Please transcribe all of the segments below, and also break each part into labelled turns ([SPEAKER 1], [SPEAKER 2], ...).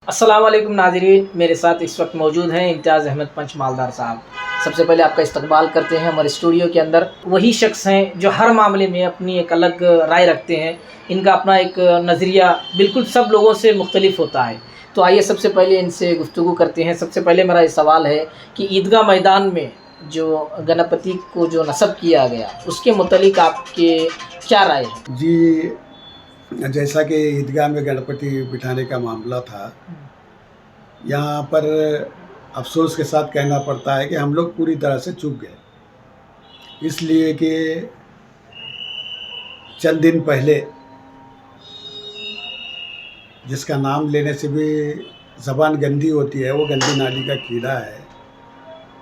[SPEAKER 1] अस्सलाम वालेकुम नाज़रीन, मेरे साथ इस वक्त मौजूद हैं इम्तियाज़ अहमद पंच मालदार साहब। सबसे पहले आपका इस्तकबाल करते हैं हमारे स्टूडियो के अंदर। वही शख्स हैं जो हर मामले में अपनी एक अलग राय रखते हैं। इनका अपना एक नज़रिया बिल्कुल सब लोगों से मुख्तलिफ होता है। तो आइए सबसे पहले इनसे गुफ्तगू करते हैं। सबसे पहले मेरा ये सवाल है कि ईदगाह मैदान में जो गणपति को जो नस्ब किया गया, उसके मुतलिक आपके क्या राय है?
[SPEAKER 2] जी, जैसा कि ईदगाह में गणपति बिठाने का मामला था, यहाँ पर अफ़सोस के साथ कहना पड़ता है कि हम लोग पूरी तरह से चूक गए। इसलिए कि चंद दिन पहले जिसका नाम लेने से भी ज़बान गंदी होती है, वो गंदी नाली का कीड़ा है।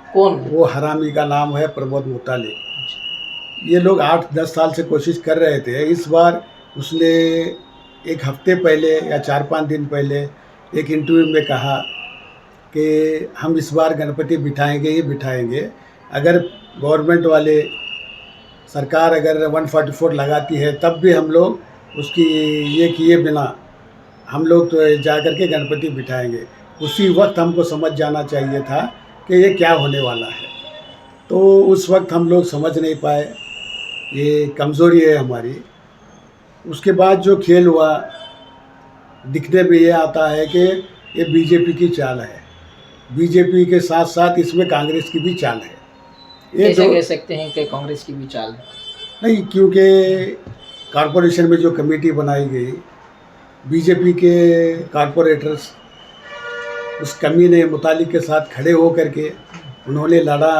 [SPEAKER 1] कौन?
[SPEAKER 2] वो हरामी का नाम है प्रमोद मुतालिक। ये लोग 8-10 साल से कोशिश कर रहे थे। इस बार उसने एक हफ्ते पहले या 4-5 दिन पहले एक इंटरव्यू में कहा कि हम इस बार गणपति बिठाएंगे ही बिठाएंगे। अगर गवर्नमेंट वाले सरकार अगर 144 लगाती है तब भी हम लोग उसकी ये किए बिना हम लोग तो जा कर के गणपति बिठाएंगे। उसी वक्त हमको समझ जाना चाहिए था कि ये क्या होने वाला है। तो उस वक्त हम लोग समझ नहीं पाए, ये कमज़ोरी है हमारी। उसके बाद जो खेल हुआ, दिखने में ये आता है कि ये बीजेपी की चाल है। बीजेपी के साथ साथ इसमें कांग्रेस की भी चाल है। ये
[SPEAKER 1] कैसे
[SPEAKER 2] जो
[SPEAKER 1] कह सकते हैं कि कांग्रेस की भी चाल है?
[SPEAKER 2] नहीं, क्योंकि कॉरपोरेशन में जो कमेटी बनाई गई, बीजेपी के कॉरपोरेटर्स उस कमीने मुतालिक के साथ खड़े हो करके उन्होंने लड़ा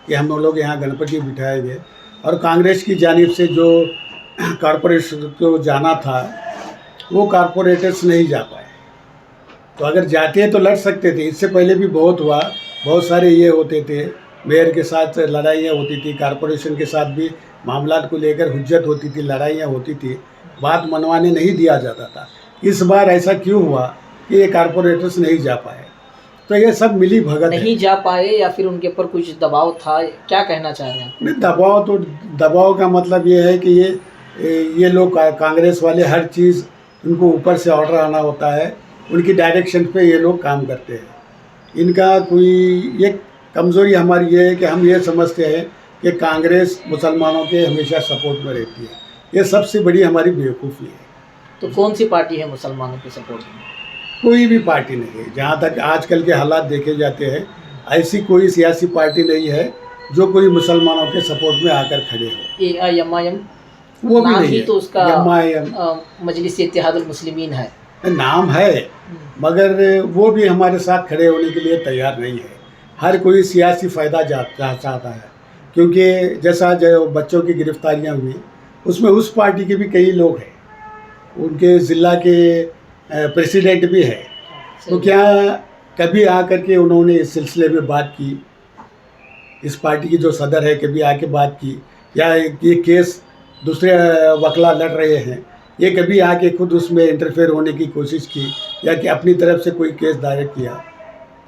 [SPEAKER 2] कि हम लोग यहाँ गणपति बिठाएंगे, और कांग्रेस की जानिब से जो कॉरपोरेशन को जाना था वो कॉरपोरेटर्स नहीं जा पाए। तो अगर जाते तो लड़ सकते थे। इससे पहले भी बहुत हुआ, बहुत सारे ये होते थे, मेयर के साथ लड़ाइयाँ होती थी, कॉरपोरेशन के साथ भी मामला को लेकर हुज्जत होती थी, लड़ाइयाँ होती थी, बात मनवाने नहीं दिया जाता था। इस बार ऐसा क्यों हुआ कि ये कॉरपोरेटर्स नहीं जा पाए? तो ये सब मिली भगत है।
[SPEAKER 1] नहीं जा पाए या फिर उनके ऊपर कुछ दबाव था, क्या कहना चाह रहे हैं आप?
[SPEAKER 2] नहीं, दबाव का मतलब ये है कि ये लोग कांग्रेस वाले हर चीज़ उनको ऊपर से ऑर्डर आना होता है, उनकी डायरेक्शन पे ये लोग काम करते हैं। इनका कोई ये कमज़ोरी हमारी ये है कि हम ये समझते हैं कि कांग्रेस मुसलमानों के हमेशा सपोर्ट में रहती है। ये सबसे बड़ी हमारी बेवकूफ़ी है।
[SPEAKER 1] तो कौन सी पार्टी है मुसलमानों के सपोर्ट में?
[SPEAKER 2] कोई भी पार्टी नहीं है। जहाँ तक आजकल के हालात देखे जाते हैं, ऐसी कोई सियासी पार्टी नहीं है जो कोई मुसलमानों के सपोर्ट में आकर खड़े हो।
[SPEAKER 1] AIMIM
[SPEAKER 2] वो भी
[SPEAKER 1] नाम
[SPEAKER 2] नहीं
[SPEAKER 1] ही
[SPEAKER 2] है।
[SPEAKER 1] तो उसका
[SPEAKER 2] MIM
[SPEAKER 1] मजलिस इत्तेहादुल मुस्लिमीन है।
[SPEAKER 2] नाम है, मगर वो भी हमारे साथ खड़े होने के लिए तैयार नहीं है। हर कोई सियासी फ़ायदा चाहता है, क्योंकि जैसा जो बच्चों की गिरफ्तारियां हुई, उसमें उस पार्टी के भी कई लोग हैं, उनके ज़िला के प्रेसिडेंट भी है। तो क्या कभी आकर के उन्होंने इस सिलसिले में बात की? इस पार्टी की जो सदर है कभी आके बात की? या ये केस दूसरे वकला लड़ रहे हैं, ये कभी आके खुद उसमें इंटरफेयर होने की कोशिश की, या कि अपनी तरफ से कोई केस दायर किया?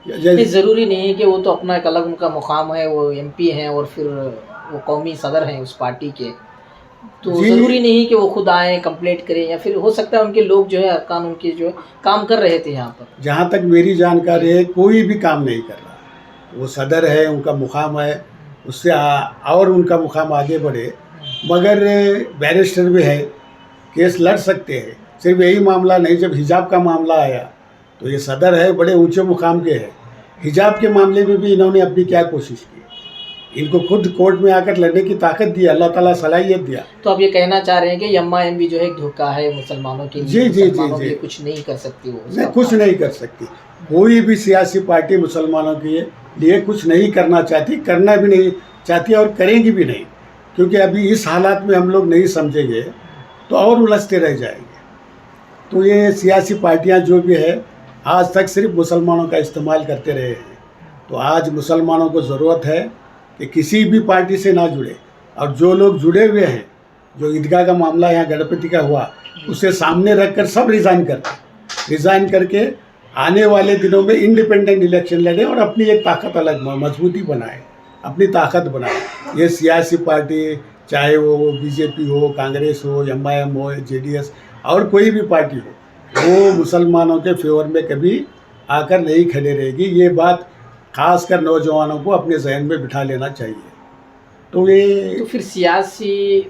[SPEAKER 1] नहीं, ज़रूरी नहीं है कि वो तो अपना एक अलग उनका मुकाम है, वो MP हैं और फिर वो कौमी सदर हैं उस पार्टी के। तो ज़रूरी नहीं कि वो खुद आएँ, कंप्लेंट करें, या फिर हो सकता है उनके लोग जो है अरकान उनके जो है काम कर रहे थे यहाँ पर।
[SPEAKER 2] जहाँ तक मेरी जानकारी है, कोई भी काम नहीं कर रहा। वो सदर है, उनका मुकाम है, उससे और उनका मुकाम आगे बढ़े। मगर बैरिस्टर भी है, केस लड़ सकते हैं। सिर्फ यही मामला नहीं, जब हिजाब का मामला आया तो ये सदर है, बड़े ऊंचे मुकाम के हैं। हिजाब के मामले में भी इन्होंने अपनी क्या कोशिश की? इनको खुद कोर्ट में आकर लड़ने की ताकत दी, अल्लाह ताला सलाहियत दिया।
[SPEAKER 1] तो आप ये कहना चाह रहे हैं कि MIM भी जो है एक धोखा है मुसलमानों के लिए? मुसलमानों के कुछ नहीं कर सकती वो?
[SPEAKER 2] नहीं, कुछ नहीं कर सकती। कोई भी सियासी पार्टी मुसलमानों के लिए कुछ नहीं करना चाहती, करना भी नहीं चाहती और करेंगी भी नहीं, क्योंकि अभी इस हालात में हम लोग नहीं समझेंगे तो और उलझते रह जाएंगे। तो ये सियासी पार्टियां जो भी है, आज तक सिर्फ मुसलमानों का इस्तेमाल करते रहे हैं। तो आज मुसलमानों को ज़रूरत है कि किसी भी पार्टी से ना जुड़े, और जो लोग जुड़े हुए हैं, जो ईदगाह का मामला यहाँ गणपति का हुआ, उसे सामने रखकर सब रिज़ाइन करके आने वाले दिनों में इंडिपेंडेंट इलेक्शन लड़े और अपनी एक ताकत अलग मजबूती बनाए, अपनी ताकत बनाए। ये सियासी पार्टी, चाहे वो बीजेपी हो, कांग्रेस हो, MIM हो, JDS और कोई भी पार्टी हो, वो मुसलमानों के फेवर में कभी आकर नहीं खड़े रहेगी। ये बात खासकर नौजवानों को अपने जहन में बिठा लेना चाहिए। तो ये
[SPEAKER 1] तो फिर सियासी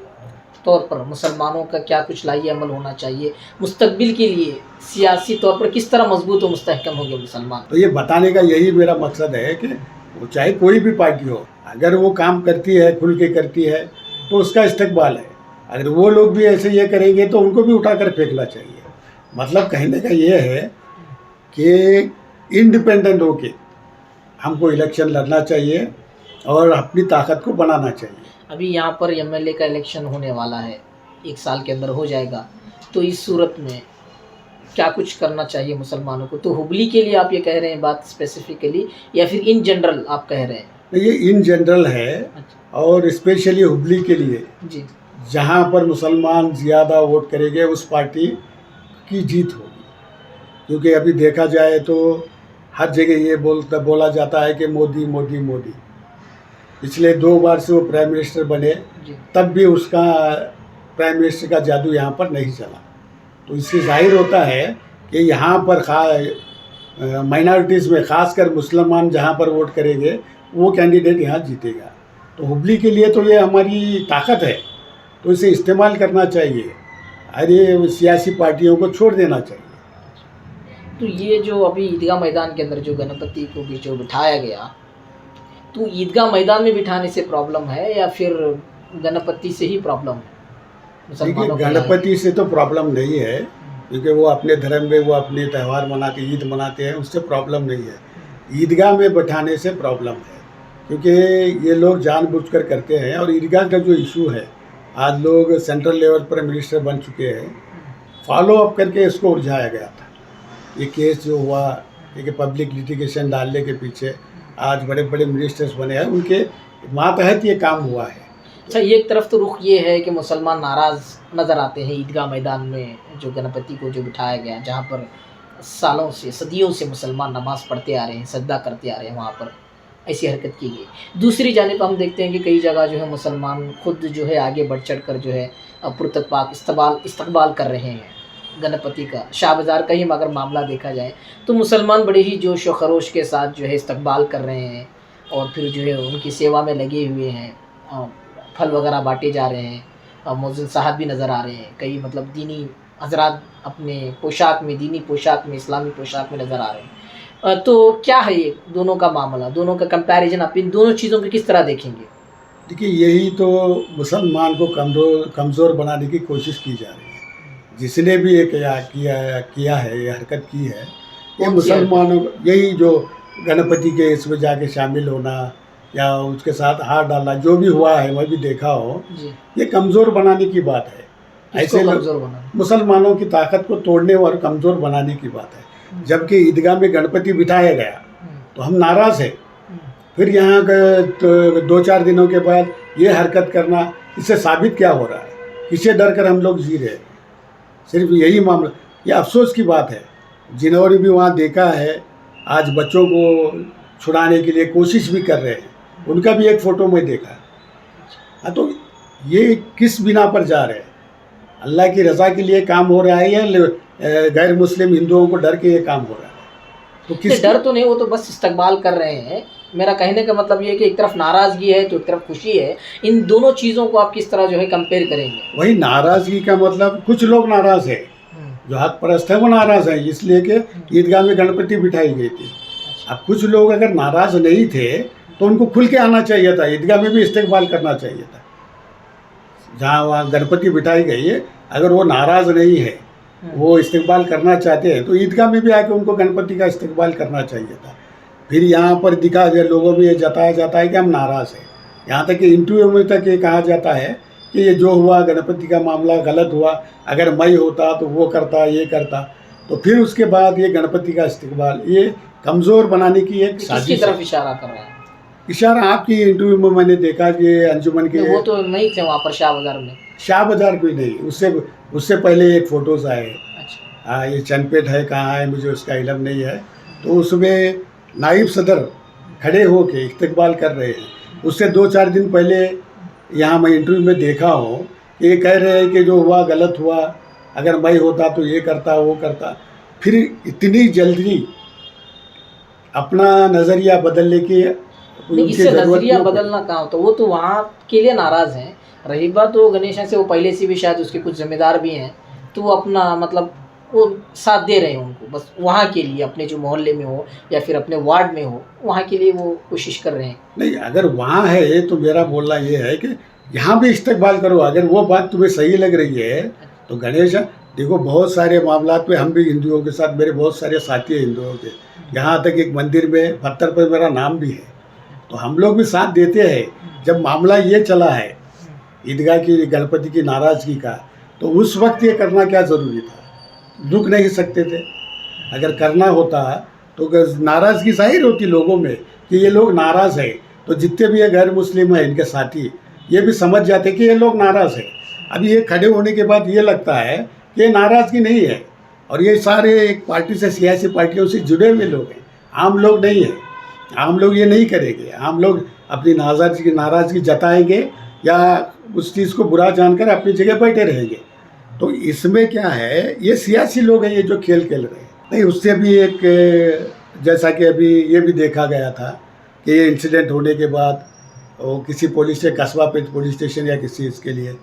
[SPEAKER 1] तौर पर मुसलमानों का क्या कुछ लाही अमल होना चाहिए मुस्तकबिल के लिए, सियासी तौर पर किस तरह मजबूत और मुस्तहकम हो गए मुसलमान?
[SPEAKER 2] तो ये बताने का यही मेरा मकसद है कि वो चाहे कोई भी पार्टी हो, अगर वो काम करती है, खुल के करती है, तो उसका इस्तकबाल है। अगर वो लोग भी ऐसे ये करेंगे तो उनको भी उठाकर फेंकना चाहिए। मतलब कहने का ये है कि इंडिपेंडेंट होके हमको इलेक्शन लड़ना चाहिए और अपनी ताकत को बनाना चाहिए।
[SPEAKER 1] अभी यहाँ पर एमएलए का इलेक्शन होने वाला है, 1 साल के अंदर हो जाएगा, तो इस सूरत में क्या कुछ करना चाहिए मुसलमानों को? तो हुबली के लिए आप ये कह रहे हैं बात स्पेसिफिकली, या फिर इन जनरल आप कह रहे हैं?
[SPEAKER 2] ये इन जनरल है
[SPEAKER 1] अच्छा।
[SPEAKER 2] और स्पेशली हुबली के लिए
[SPEAKER 1] जी।
[SPEAKER 2] जहाँ पर मुसलमान ज़्यादा वोट करेंगे उस पार्टी की जीत होगी। क्योंकि अभी देखा जाए तो हर जगह ये बोला जाता है कि मोदी मोदी मोदी। पिछले 2 बार से वो प्राइम मिनिस्टर बने,
[SPEAKER 1] जी।
[SPEAKER 2] तब भी उसका प्राइम मिनिस्टर का जादू यहाँ पर नहीं चला। तो इससे जाहिर होता है कि यहाँ पर माइनॉरिटीज़ में ख़ासकर मुसलमान जहाँ पर वोट करेंगे वो कैंडिडेट यहाँ जीतेगा। तो हुबली के लिए तो ये हमारी ताकत है, तो इसे इस्तेमाल करना चाहिए। अरे सियासी पार्टियों को छोड़ देना चाहिए।
[SPEAKER 1] तो ये जो अभी ईदगाह मैदान के अंदर जो गणपति को भी जो बिठाया गया, तो ईदगाह मैदान में बिठाने से प्रॉब्लम है या फिर गणपति से ही प्रॉब्लम है
[SPEAKER 2] देखिए,
[SPEAKER 1] मुसलमानों को?
[SPEAKER 2] गणपति से तो प्रॉब्लम नहीं है, क्योंकि वो अपने धर्म में वो अपने त्यौहार मनाते, ईद मनाते हैं, उससे प्रॉब्लम नहीं है। ईदगाह में बैठाने से प्रॉब्लम है, क्योंकि ये लोग जानबूझकर करते हैं। और ईदगाह का जो इशू है, आज लोग सेंट्रल लेवल पर मिनिस्टर बन चुके हैं, फॉलो अप करके इसको उलझाया गया था। ये केस जो हुआ, एक पब्लिक लिटिगेशन डालने के पीछे आज बड़े बड़े मिनिस्टर्स बने हैं, उनके मातहत ये काम हुआ है।
[SPEAKER 1] अच्छा, एक तरफ तो रुख ये है कि मुसलमान नाराज़ नज़र आते हैं ईदगाह मैदान में जो गणपति को जो बिठाया गया, जहाँ पर सालों से सदियों से मुसलमान नमाज़ पढ़ते आ रहे हैं, सजदा करते आ रहे हैं, वहाँ पर ऐसी हरकत की गई। दूसरी जानिब हम देखते हैं कि कई जगह जो है मुसलमान खुद जो है आगे बढ़ चढ़ कर जो है पुरतपाक इस्तकबाल कर रहे हैं गणपति का। शाह बाज़ार का ही अगर मामला देखा जाए तो मुसलमान बड़े ही जोश व खरोश के साथ जो है इस्तकबाल कर रहे हैं और फिर जो है उनकी सेवा में लगे हुए हैं। फल वगैरह बांटे जा रहे हैं, मौज़िन साहब भी नज़र आ रहे हैं, कई मतलब दीनी हजरात अपने पोशाक में, दीनी पोशाक में, इस्लामी पोशाक में नज़र आ रहे हैं। तो क्या है ये दोनों का मामला, दोनों का कंपैरिजन आप इन दोनों चीज़ों को किस तरह देखेंगे?
[SPEAKER 2] देखिए, यही तो मुसलमान को कमज़ोर बनाने की कोशिश की जा रही है। जिसने भी ये किया है, ये हरकत की है, ये मुसलमानों, यही जो गणपति के इसमें जाके शामिल होना या उसके साथ हाथ डालना, जो भी हुआ है मैं भी देखा हो, ये कमज़ोर बनाने की बात है। ऐसे मुसलमानों की ताकत को तोड़ने और कमज़ोर बनाने की बात है। जबकि ईदगाह में गणपति बिठाया गया तो हम नाराज़ हैं, फिर यहाँ तो 2-4 दिनों के बाद ये हरकत करना, इससे साबित क्या हो रहा है? किससे डर कर हम लोग जी रहे हैं? सिर्फ यही मामला, ये अफसोस की बात है। जिन्होंने भी वहाँ देखा है, आज बच्चों को छुड़ाने के लिए कोशिश भी कर रहे हैं, उनका भी एक फ़ोटो मैं देखा। हाँ, तो ये किस बिना पर जा रहे हैं? अल्लाह की रज़ा के लिए काम हो रहा है या गैर मुस्लिम हिंदुओं को डर के ये काम हो रहा है? तो किस
[SPEAKER 1] डर तो नहीं, वो तो बस इस्तकबाल कर रहे हैं। मेरा कहने का मतलब ये है कि एक तरफ नाराज़गी है तो एक तरफ खुशी है। इन दोनों चीज़ों को आप किस तरह जो है कंपेयर करेंगे?
[SPEAKER 2] वही नाराज़गी का मतलब, कुछ लोग नाराज़ है, जो हक परस्त है वो नाराज़ है इसलिए कि ईदगाह में गणपति बिठाई गई थी। अब कुछ लोग अगर नाराज़ नहीं थे तो उनको खुल के आना चाहिए था, ईदगाह में भी इस्तेकबाल करना चाहिए था। जहाँ वहाँ गणपति बिठाई गई है, अगर वो नाराज़ नहीं है, वो इस्तेकबाल करना चाहते हैं, तो ईदगाह में भी आके उनको गणपति का इस्तेकबाल करना चाहिए था। फिर यहाँ पर दिखा जाए, लोगों में ये जताया जाता है कि हम नाराज़ हैं। यहाँ तक कि इंटरव्यू में तक ये कहा जाता है कि ये जो हुआ गणपति का मामला गलत हुआ, अगर मैं होता तो वो करता, ये करता। तो फिर उसके बाद ये गणपति का इस्तेकबाल, ये कमज़ोर बनाने की एक साजिश
[SPEAKER 1] की तरफ इशारा कर रहे हैं।
[SPEAKER 2] इशारा आपकी इंटरव्यू में मैंने देखा कि अंजुमन के,
[SPEAKER 1] वो तो नहीं थे वहाँ पर शाह बाज़ार में।
[SPEAKER 2] शाह बाज़ार कोई नहीं, उससे पहले एक फ़ोटोज़ आए।
[SPEAKER 1] अच्छा।
[SPEAKER 2] हाँ, ये चंदपेट है, कहाँ है मुझे उसका इल्म नहीं है। तो उसमें नाइब सदर खड़े होके इस्तकबाल कर रहे हैं। उससे 2-4 दिन पहले यहाँ मैं इंटरव्यू में देखा हूँ, ये कह रहे हैं कि जो हुआ गलत हुआ, अगर मैं होता तो ये करता, वो करता। फिर इतनी जल्दी अपना नज़रिया बदलने की
[SPEAKER 1] नहीं,
[SPEAKER 2] उनकी
[SPEAKER 1] इससे
[SPEAKER 2] ज़रूरत
[SPEAKER 1] नजरिया
[SPEAKER 2] क्यों पड़ी?
[SPEAKER 1] बदलना कहाँ होता, वो तो वहाँ के लिए नाराज हैं। रही बात वो गणेश से, वो पहले से भी शायद उसके कुछ जिम्मेदार भी हैं, तो वो अपना मतलब वो साथ दे रहे हैं उनको, बस वहाँ के लिए, अपने जो मोहल्ले में हो या फिर अपने वार्ड में हो, वहाँ के लिए वो कोशिश कर रहे हैं।
[SPEAKER 2] नहीं, अगर वहाँ है तो मेरा बोलना ये है कि यहाँ भी इस्तेकबाल करो। अगर वो बात तुम्हें सही लग रही है तो गणेश, देखो बहुत सारे मामलात पे हम भी हिंदुओं के साथ, मेरे बहुत सारे साथी हैं हिंदुओं के, यहाँ तक एक मंदिर में पत्थर पर मेरा नाम भी है, तो हम लोग भी साथ देते हैं। जब मामला ये चला है ईदगाह की गणपति की नाराज़गी का, तो उस वक्त ये करना क्या ज़रूरी था? रुक नहीं सकते थे? अगर करना होता तो नाराज़गी जाहिर होती लोगों में कि ये लोग नाराज़ है, तो जितने भी ये गैर मुस्लिम हैं इनके साथी, ये भी समझ जाते कि ये लोग नाराज़ हैं। अब ये खड़े होने के बाद ये लगता है कि ये नाराज़गी नहीं है, और ये सारे एक पार्टी से, सियासी पार्टियों से जुड़े हुए लोग हैं, आम लोग नहीं हैं। आम लोग ये नहीं करेंगे, आम लोग अपनी नाराज़गी जताएंगे या उस चीज़ को बुरा जानकर अपनी जगह बैठे रहेंगे। तो इसमें क्या है, ये सियासी लोग हैं ये जो खेल खेल रहे हैं। नहीं, उससे भी एक, जैसा कि अभी ये भी देखा गया था कि ये इंसिडेंट होने के बाद वो किसी पुलिस से कस्बा पे पुलिस स्टेशन या किसी इसके लिए,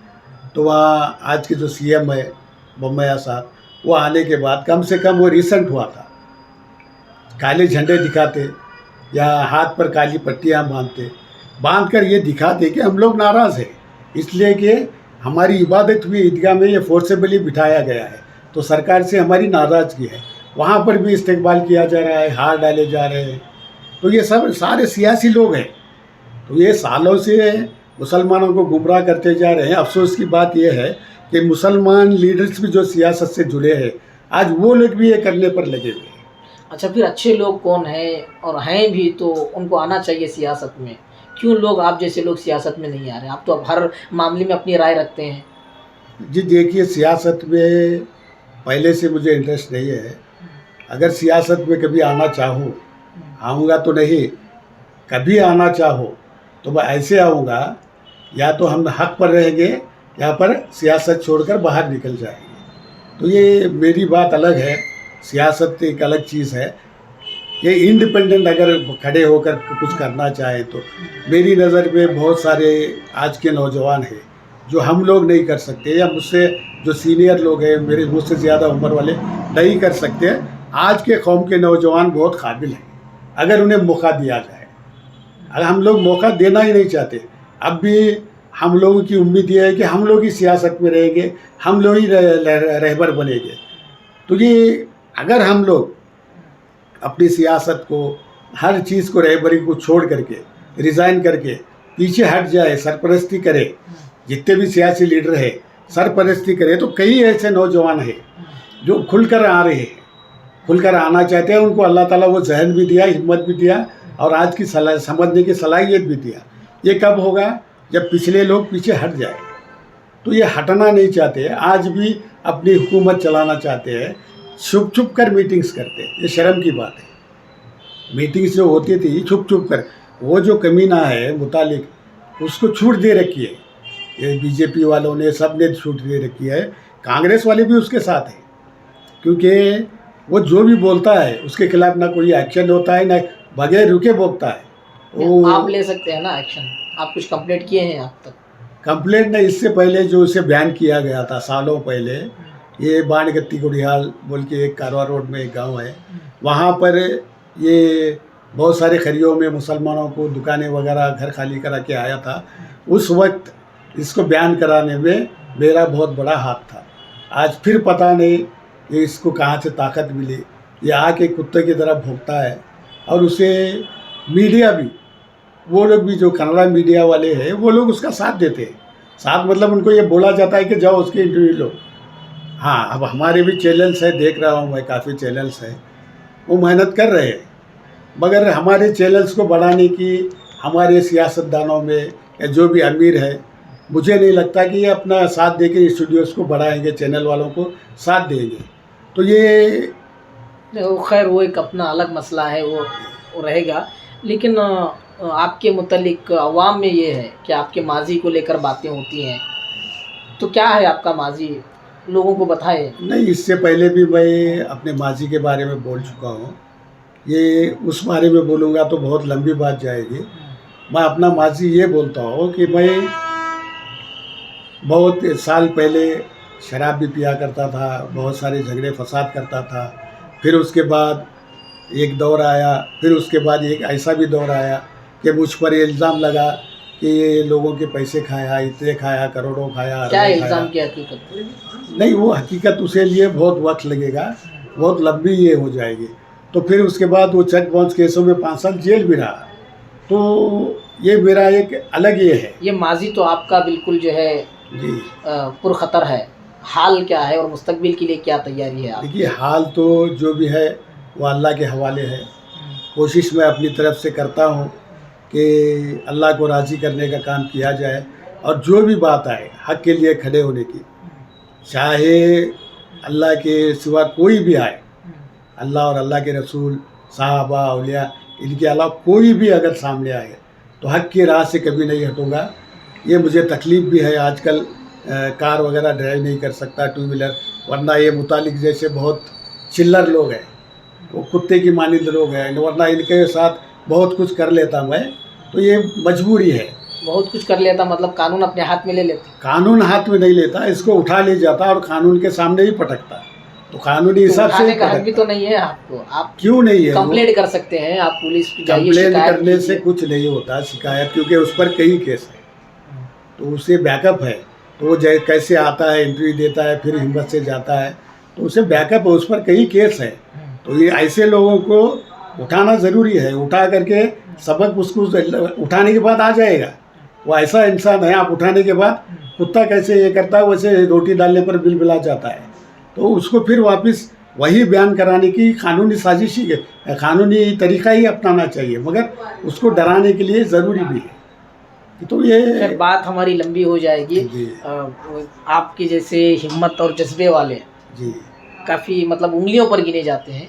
[SPEAKER 2] तो वहाँ आज के जो सीएम है बोम्मैया साहब, वो आने के बाद कम से कम वो रिसेंट हुआ था, काले झंडे दिखाते या हाथ पर काली पट्टियाँ बांध कर ये दिखाते कि हम लोग नाराज़ हैं, इसलिए कि हमारी इबादत हुई ईदगाह में ये फोर्सेबली बिठाया गया है, तो सरकार से हमारी नाराज़गी है। वहाँ पर भी इस्तेकबाल किया जा रहा है, हार डाले जा रहे हैं। तो ये सब सारे सियासी लोग हैं, तो ये सालों से मुसलमानों को गुमराह करते जा रहे हैं। अफसोस की बात यह है कि मुसलमान लीडर्स भी जो सियासत से जुड़े हैं, आज वो लोग भी ये करने पर लगे हुए हैं।
[SPEAKER 1] अच्छा, फिर अच्छे लोग कौन हैं, और हैं भी तो उनको आना चाहिए सियासत में, क्यों लोग आप जैसे लोग सियासत में नहीं आ रहे? आप तो अब हर मामले में अपनी राय रखते हैं।
[SPEAKER 2] जी देखिए, सियासत में पहले से मुझे इंटरेस्ट नहीं है। अगर सियासत में कभी आना चाहूँ, आऊँगा तो नहीं, कभी आना चाहो तो मैं ऐसे आऊँगा, या तो हम हक पर रहेंगे या पर सियासत छोड़कर बाहर निकल जाएंगे। तो ये मेरी बात अलग है, सियासत एक अलग चीज़ है। ये इंडिपेंडेंट अगर खड़े होकर कुछ करना चाहे तो मेरी नज़र में बहुत सारे आज के नौजवान हैं जो हम लोग नहीं कर सकते, या मुझसे जो सीनियर लोग हैं, मेरे मुझसे ज़्यादा उम्र वाले नहीं कर सकते। आज के कौम के नौजवान बहुत काबिल हैं अगर उन्हें मौका दिया जाए। अगर हम लोग मौका देना ही नहीं चाहते, अब भी हम लोगों की उम्मीद ये है कि हम लोग ही सियासत में रहेंगे, हम लोग ही रहबर बनेंगे। तो ये अगर हम लोग अपनी सियासत को, हर चीज़ को, रहबरी को छोड़ करके, रिज़ाइन करके पीछे हट जाए, सरपरस्ती करे, जितने भी सियासी लीडर हैं सरपरस्ती करे, तो कई ऐसे नौजवान हैं जो खुलकर आ रहे हैं, खुलकर आना चाहते हैं। उनको अल्लाह ताला वो जहन भी दिया, हिम्मत भी दिया, और आज की समझने की सलाहियत भी दिया। ये कब होगा? जब पिछले लोग पीछे हट जाए। तो ये हटना नहीं चाहते, आज भी अपनी हुकूमत चलाना चाहते हैं, छुप छुप कर मीटिंग्स करते हैं। ये शर्म की बात है। मीटिंग्स जो होती थी छुप छुप कर, वो जो कमीना है मुतालिक, उसको छूट दे रखी है। ये बीजेपी वालों ने, सब ने छूट दे रखी है। कांग्रेस वाले भी उसके साथ हैं, क्योंकि वो जो भी बोलता है उसके खिलाफ ना कोई एक्शन होता है, ना बगैर रुके बोलता है। वो
[SPEAKER 1] आप ले सकते हैं ना एक्शन? आप कुछ कंप्लेंट किए हैं आप तक?
[SPEAKER 2] कंप्लेंट नहीं, इससे पहले जो उसे बैन किया गया था सालों पहले, ये बाणगत्ती गुड़ियाल बोल के एक कारवा रोड में एक गांव है, वहाँ पर ये बहुत सारे खरियों में मुसलमानों को दुकानें वगैरह घर खाली करा के आया था। उस वक्त इसको बैन कराने में मेरा बहुत बड़ा हाथ था। आज फिर पता नहीं ये इसको कहाँ से ताकत मिली, ये आके कुत्ते की तरह भोंकता है। और उसे मीडिया भी, वो लोग भी जो कन्नड़ा मीडिया वाले हैं, वो लोग उसका साथ देते हैं। साथ मतलब उनको ये बोला जाता है कि जाओ उसके इंटरव्यू लो। हाँ, अब हमारे भी चैनल्स हैं, देख रहा हूँ मैं, काफ़ी चैनल्स हैं, वो मेहनत कर रहे हैं, मगर हमारे चैनल्स को बढ़ाने की हमारे सियासतदानों में या जो भी अमीर है, मुझे नहीं लगता कि ये अपना साथ देकर स्टूडियोज़ को बढ़ाएंगे, चैनल वालों को साथ देंगे। तो ये
[SPEAKER 1] खैर वो एक अपना अलग मसला है, वो रहेगा। लेकिन आपके मुतल्लिक अवाम में ये है कि आपके माजी को लेकर बातें होती हैं, तो क्या है आपका माजी, लोगों को बताएं।
[SPEAKER 2] नहीं, इससे पहले भी मैं अपने माजी के बारे में बोल चुका हूँ ये उस बारे में बोलूँगा तो बहुत लंबी बात जाएगी। मैं अपना माजी ये बोलता हूँ कि मैं बहुत साल पहले शराब भी पिया करता था, बहुत सारे झगड़े फसाद करता था। फिर उसके बाद एक दौर आया, फिर उसके बाद एक ऐसा भी दौर आया कि मुझ पर ये इल्ज़ाम लगा कि ये लोगों के पैसे खाया, इतने खाया, करोड़ों खाया,
[SPEAKER 1] क्या
[SPEAKER 2] अरबों
[SPEAKER 1] इल्ज़ाम
[SPEAKER 2] खाया।
[SPEAKER 1] की हकीकत?
[SPEAKER 2] नहीं, वो हकीकत उसे लिए बहुत वक्त लगेगा, बहुत लंबी ये हो जाएगी। तो फिर उसके बाद वो चेक बाउंस केसों में 5 साल जेल भी रहा। तो ये मेरा एक अलग ये है।
[SPEAKER 1] ये माजी तो आपका बिल्कुल जो है
[SPEAKER 2] जी
[SPEAKER 1] पुरखतर है। हाल क्या है और मुस्तकबिल के लिए क्या तैयारी है आप?
[SPEAKER 2] देखिए, हाल तो जो भी है वो अल्लाह के हवाले है। कोशिश मैं अपनी तरफ से करता हूँ कि अल्लाह को राज़ी करने का काम किया जाए, और जो भी बात आए हक़ के लिए खड़े होने की, चाहे अल्लाह के सिवा कोई भी आए, अल्लाह और अल्लाह के रसूल, साहबा, औलिया, इनके अलावा कोई भी अगर सामने आए तो हक़ की राह से कभी नहीं हटूँगा। ये मुझे तकलीफ़ भी है, आजकल कार वगैरह ड्राइव नहीं कर सकता, टू व्हीलर, वरना ये मुतालिक जैसे बहुत चिल्लर लोग हैं, वो कुत्ते की मानिंद लोग हैं, वरना इनके साथ बहुत कुछ कर लेता मैं। तो ये मजबूरी है।
[SPEAKER 1] बहुत कुछ कर लेता मतलब कानून अपने हाथ में ले लेते?
[SPEAKER 2] कानून हाथ में नहीं लेता, इसको उठा ले जाता और कानून के सामने ही पटकता। तो कानूनी हिसाब से
[SPEAKER 1] उठाने
[SPEAKER 2] ही
[SPEAKER 1] का हक भी
[SPEAKER 2] पटकता।
[SPEAKER 1] तो नहीं है आपको? आप
[SPEAKER 2] क्यों नहीं है?
[SPEAKER 1] कंप्लेंट कर सकते हैं, आप पुलिस को जाइए,
[SPEAKER 2] कंप्लेंट
[SPEAKER 1] शिकायत
[SPEAKER 2] करने से
[SPEAKER 1] कीजिए।
[SPEAKER 2] कुछ नहीं होता, शिकायत, क्योंकि उस पर कई केस है, तो उसे बैकअप है। तो वो कैसे आता है, इंटरव्यू देता है, फिर हिम्मत से जाता है, तो उसे बैकअप है, उस पर कई केस है। तो ये ऐसे लोगों को उठाना ज़रूरी है। उठा करके सबक उसको उठाने के बाद आ जाएगा। वो ऐसा इंसान है, आप उठाने के बाद कुत्ता कैसे ये करता है, वैसे रोटी डालने पर बिल बिला जाता है। तो उसको फिर वापस वही बयान कराने की कानूनी साजिश ही, कानूनी तरीका ही अपनाना चाहिए, मगर उसको डराने के लिए ज़रूरी भी है। तो ये
[SPEAKER 1] फिर बात हमारी लंबी हो जाएगी।
[SPEAKER 2] जी
[SPEAKER 1] आपके जैसे हिम्मत और जज्बे वाले
[SPEAKER 2] जी
[SPEAKER 1] काफ़ी मतलब उंगलियों पर गिने जाते हैं,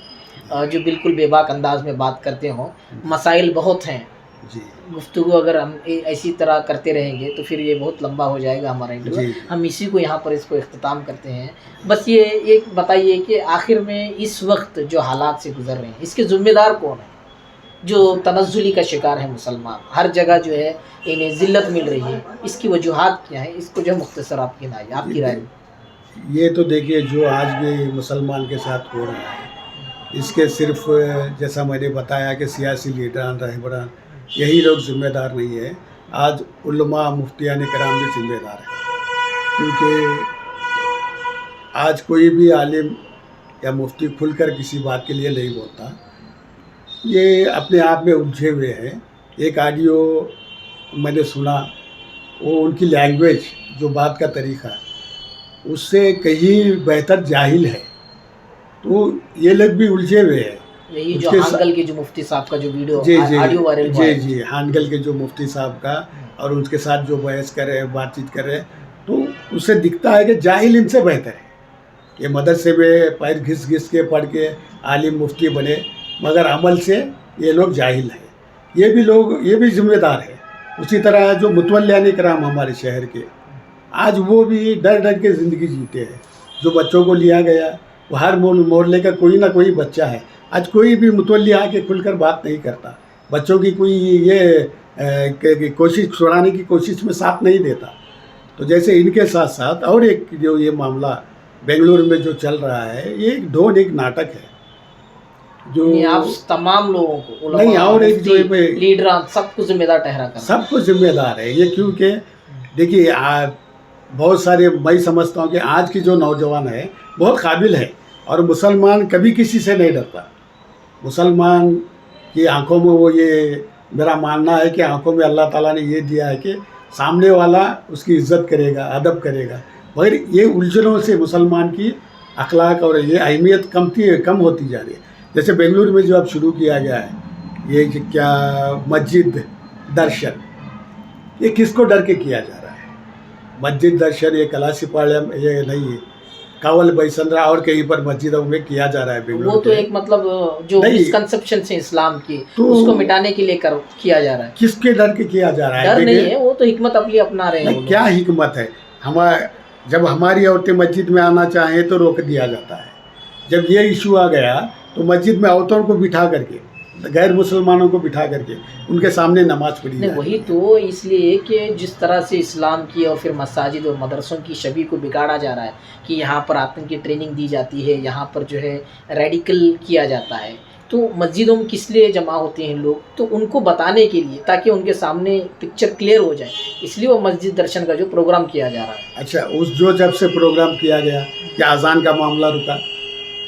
[SPEAKER 1] जो बिल्कुल बेबाक अंदाज में बात करते हों। मसाइल बहुत हैं,
[SPEAKER 2] जी
[SPEAKER 1] गुफ्तगू अगर हम ऐसी तरह करते रहेंगे तो फिर ये बहुत लंबा हो जाएगा हमारा इंटरव्यू।
[SPEAKER 2] जी।
[SPEAKER 1] हम इसी को यहाँ पर इसको इख्तिताम करते हैं। बस ये एक बताइए कि आखिर में इस वक्त जो हालात से गुजर रहे हैं, इसके ज़िम्मेदार कौन है? जो तनज़्ज़ुली का शिकार है मुसलमान, हर जगह जो है इन्हें ज़िल्लत मिल रही है, इसकी वजूहात क्या है? इसको जो मुख्तसर आपकी राय में।
[SPEAKER 2] ये तो देखिए, जो आज भी मुसलमान के साथ हो रहा है, इसके सिर्फ जैसा मैंने बताया कि सियासी लीडरान, रहबरान, यही लोग ज़िम्मेदार नहीं है। आज उलमा, मुफ्तियान कराम भी ज़िम्मेदार हैं, क्योंकि आज कोई भी आलिम या मुफ्ती खुलकर किसी बात के लिए नहीं बोलता। ये अपने आप में उलझे हुए हैं। एक ऑडियो मैंने सुना, वो उनकी लैंग्वेज, जो बात का तरीका, उससे कहीं बेहतर जाहिल है। तो ये लोग भी उलझे हुए हैं।
[SPEAKER 1] यही जो
[SPEAKER 2] उसके
[SPEAKER 1] हानगल के जो मुफ्ती साहब का जो वीडियो
[SPEAKER 2] जी जी
[SPEAKER 1] ऑडियो वायरल हुआ
[SPEAKER 2] जी
[SPEAKER 1] है,
[SPEAKER 2] जी हानगल के जो मुफ्ती साहब का, और उनके साथ जो बहस कर रहे हैं, बातचीत कर रहे हैं, तो उससे दिखता है कि जाहिल इनसे बेहतर है। ये मदरसे में पैर घिस घिस के पढ़ के आलिम मुफ्ती बने, मगर अमल से ये लोग जाहिल हैं। ये भी लोग, ये भी ज़िम्मेदार है। उसी तरह जो मुतवल्लियान कराम हमारे शहर के, आज वो भी डर डर के ज़िंदगी जीते हैं। जो बच्चों को लिया गया, वो हर मोहल्ले का कोई ना कोई बच्चा है। आज कोई भी मुतवल्ली आके खुलकर बात नहीं करता, बच्चों की कोई ये कोशिश छुड़ाने की कोशिश में साथ नहीं देता। तो जैसे इनके साथ साथ और एक जो ये मामला बेंगलुरु में जो चल रहा है, ये एक नाटक है। जो
[SPEAKER 1] नहीं, आप तमाम लोगों को, उलमा,
[SPEAKER 2] नहीं, और एक जो
[SPEAKER 1] मुफ्ती, लीडरान, सबको जिम्मेदार ठहरा कर,
[SPEAKER 2] सबको जिम्मेदार है ये। क्योंकि देखिए, बहुत सारे, मैं समझता हूँ कि आज की जो नौजवान है बहुत काबिल है, और मुसलमान कभी किसी से नहीं डरता। मुसलमान की आंखों में वो, ये मेरा मानना है कि आंखों में अल्लाह ताला ने ये दिया है कि सामने वाला उसकी इज्जत करेगा, अदब करेगा। मगर ये उलझनों से मुसलमान की अखलाक और ये अहमियत कम होती जा रही है। जैसे बेंगलुरु में जो अब शुरू किया गया है, ये क्या मस्जिद दर्शन, ये किसको डर के किया जा रहा है? मस्जिद दर्शन ये कलासीपाಳ್యం, ये नहीं, कावल बैसंद्रा और कहीं पर मस्जिदों में किया जा रहा है बेंगलुरु।
[SPEAKER 1] वो तो एक मतलब जो मिसकंसेप्शन है इस्लाम की, तो उसको मिटाने के लिए किया जा रहा है।
[SPEAKER 2] किसके डर के किया जा रहा है?
[SPEAKER 1] डर नहीं है, वो तो हिकमत अपनी अपना रहे हैं।
[SPEAKER 2] क्या हिकमत है? जब हमारी औरतें मस्जिद में आना चाहें तो रोक दिया जाता है। जब ये इशू आ गया तो मस्जिद में औरतों को बिठा करके गैर मुसलमानों को बिठा करके उनके सामने नमाज पढ़ी
[SPEAKER 1] नहीं,
[SPEAKER 2] जाती
[SPEAKER 1] वही
[SPEAKER 2] है।
[SPEAKER 1] तो इसलिए कि जिस तरह से इस्लाम की और फिर मसाजिद और मदरसों की छवि को बिगाड़ा जा रहा है कि यहाँ पर आतंक की ट्रेनिंग दी जाती है, यहाँ पर जो है रेडिकल किया जाता है, तो मस्जिदों में किस लिए जमा होते हैं लोग, तो उनको बताने के लिए, ताकि उनके सामने पिक्चर क्लियर हो जाए, इसलिए वो मस्जिद दर्शन का जो प्रोग्राम किया जा रहा है।
[SPEAKER 2] अच्छा, उस जो जब से प्रोग्राम किया गया, क्या अजान का मामला रुका,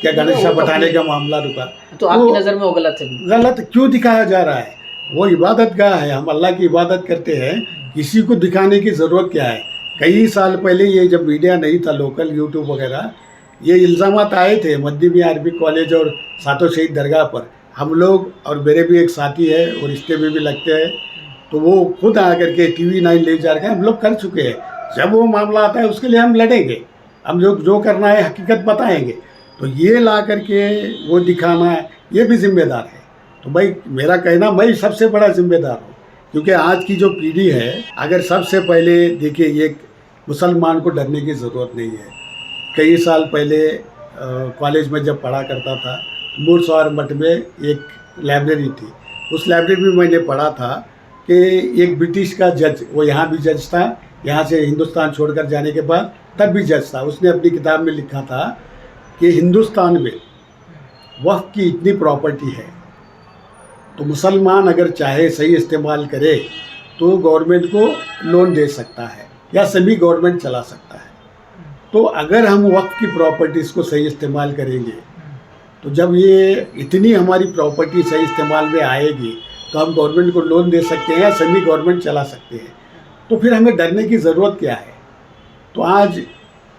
[SPEAKER 2] क्या गणेशा
[SPEAKER 1] वो तो
[SPEAKER 2] बैठाने
[SPEAKER 1] अपनी-
[SPEAKER 2] का मामला रुका?
[SPEAKER 1] तो आपकी नज़र में वो गलत है बिल्कुल।
[SPEAKER 2] गलत क्यों दिखाया जा रहा है? वो इबादत गाह है, हम अल्लाह की इबादत करते हैं, किसी को दिखाने की ज़रूरत क्या है? कई साल पहले ये जब मीडिया नहीं था, लोकल यूट्यूब वगैरह, ये इल्ज़ामात आए थे मध्यमी अरबी कॉलेज और सातों शहीद दरगाह पर। हम लोग और मेरे भी एक साथी है और रिश्ते में भी लगते हैं, तो वो खुद आकर के TV9 ले जा रहे हैं, हम लोग कर चुके हैं। जब वो मामला आता है उसके लिए हम लड़ेंगे, हम जो करना है हकीकत बताएंगे। तो ये ला करके वो दिखाना, ये भी जिम्मेदार है। तो भाई मेरा कहना, मैं सबसे बड़ा जिम्मेदार हूँ, क्योंकि आज की जो पीढ़ी है, अगर सबसे पहले देखिए, ये मुसलमान को डरने की ज़रूरत नहीं है। कई साल पहले कॉलेज में जब पढ़ा करता था, मूरसवार मठ में एक लाइब्रेरी थी, उस लाइब्रेरी में मैंने पढ़ा था कि एक ब्रिटिश का जज, वो यहाँ भी जज था, यहाँ से हिंदुस्तान छोड़कर जाने के बाद तब भी जज था, उसने अपनी किताब में लिखा था कि हिंदुस्तान में वक्फ की इतनी प्रॉपर्टी है, तो मुसलमान अगर चाहे सही इस्तेमाल करे तो गवर्नमेंट को लोन दे सकता है या सेमी गवर्नमेंट चला सकता है। तो अगर हम वक्फ की प्रॉपर्टीज़ को सही इस्तेमाल करेंगे, तो जब ये इतनी हमारी प्रॉपर्टी सही इस्तेमाल में आएगी, तो हम गवर्नमेंट को लोन दे सकते हैं या सेमी गवर्नमेंट चला सकते हैं। तो फिर हमें डरने की ज़रूरत क्या है? तो आज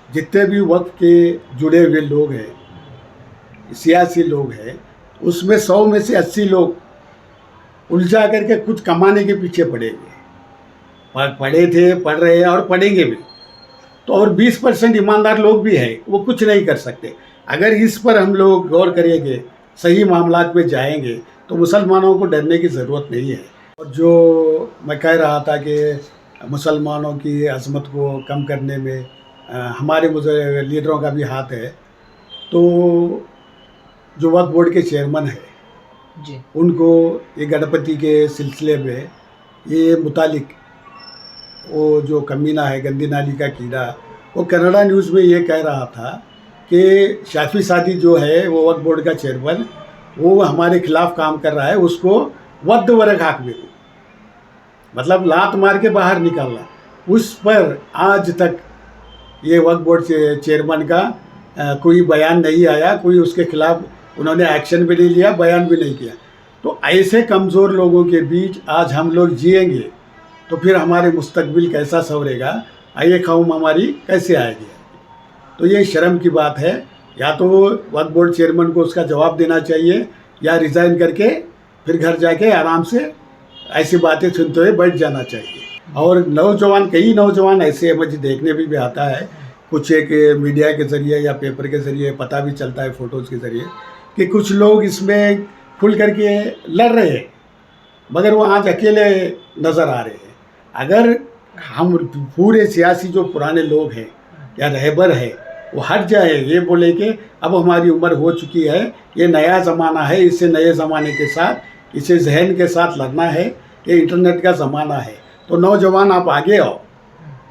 [SPEAKER 2] जितने भी वक्त के जुड़े हुए लोग हैं, सियासी लोग हैं, उसमें 100 में से 80 लोग उलझा करके कुछ कमाने के पीछे पड़े हुए, पढ़े थे, पढ़ रहे हैं और पढ़ेंगे भी। तो और 20% ईमानदार लोग भी हैं, वो कुछ नहीं कर सकते। अगर इस पर हम लोग गौर करेंगे, सही मामलात में जाएंगे, तो मुसलमानों को डरने की ज़रूरत नहीं है। और जो मैं कह रहा था कि मुसलमानों की अज़मत को कम करने में हमारे मुझे लीडरों का भी हाथ है, तो जो वक्फ बोर्ड के चेयरमैन हैं
[SPEAKER 1] जी,
[SPEAKER 2] उनको ये गणपति के सिलसिले में ये मुतालिक वो जो कमीना है, गंदी नाली का कीड़ा, वो कनाडा न्यूज़ में ये कह रहा था कि शाफी सादी जो है वो वक्फ बोर्ड का चेयरमैन, वो हमारे खिलाफ काम कर रहा है, उसको वद्द वर्ग हाक में, मतलब लात मार के बाहर निकालना। उस पर आज तक ये वक्फ बोर्ड चेयरमैन का कोई बयान नहीं आया, कोई उसके खिलाफ उन्होंने एक्शन भी नहीं लिया, बयान भी नहीं किया। तो ऐसे कमज़ोर लोगों के बीच आज हम लोग जिएंगे, तो फिर हमारे मुस्तकबिल कैसा संवरेगा, ये कौम हमारी कैसे आएगी? तो ये शर्म की बात है। या तो वक्फ बोर्ड चेयरमैन को उसका जवाब देना चाहिए, या रिज़ाइन करके फिर घर जाके आराम से ऐसी बातें सुनते हुए बैठ जाना चाहिए। और नौजवान, कई नौजवान ऐसे मुझे देखने में भी आता है, कुछ एक मीडिया के ज़रिए या पेपर के ज़रिए पता भी चलता है, फ़ोटोज़ के ज़रिए, कि कुछ लोग इसमें खुल करके लड़ रहे हैं, मगर वो आज अकेले नज़र आ रहे हैं। अगर हम पूरे सियासी जो पुराने लोग हैं या रहबर है, वो हट जाए, ये बोले कि अब हमारी उम्र हो चुकी है, ये नया ज़माना है, इसे नए ज़माने के साथ, इसे जहन के साथ लड़ना है, ये इंटरनेट का ज़माना है, तो नौजवान आप आगे आओ,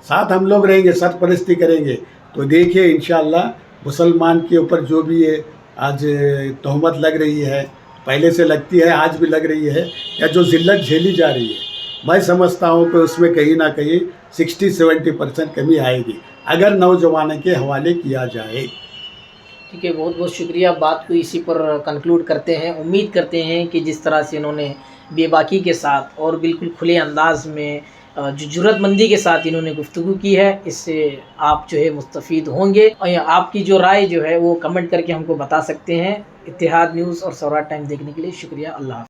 [SPEAKER 2] साथ हम लोग रहेंगे, सरपरस्ती करेंगे। तो देखिए इंशाअल्लाह मुसलमान के ऊपर जो भी ये आज तोहमत लग रही है, पहले से लगती है, आज भी लग रही है, या जो ज़िल्लत झेली जा रही है, मैं समझता हूँ कि उसमें कहीं ना कहीं 60-70% कमी आएगी अगर नौजवानों के हवाले किया जाए।
[SPEAKER 1] ठीक है, बहुत बहुत शुक्रिया। बात को इसी पर कंक्लूड करते हैं। उम्मीद करते हैं कि जिस तरह से इन्होंने बेबाकी के साथ और बिल्कुल खुले अंदाज में जो जुर्रतमंदी के साथ इन्होंने गुफ्तगू की है, इससे आप जो है मुस्तफ़ीद होंगे। और आपकी जो राय जो है वो कमेंट करके हमको बता सकते हैं। इत्तेहाद न्यूज़ और सौराठ टाइम देखने के लिए शुक्रिया। अल्लाह हाफ़िज़।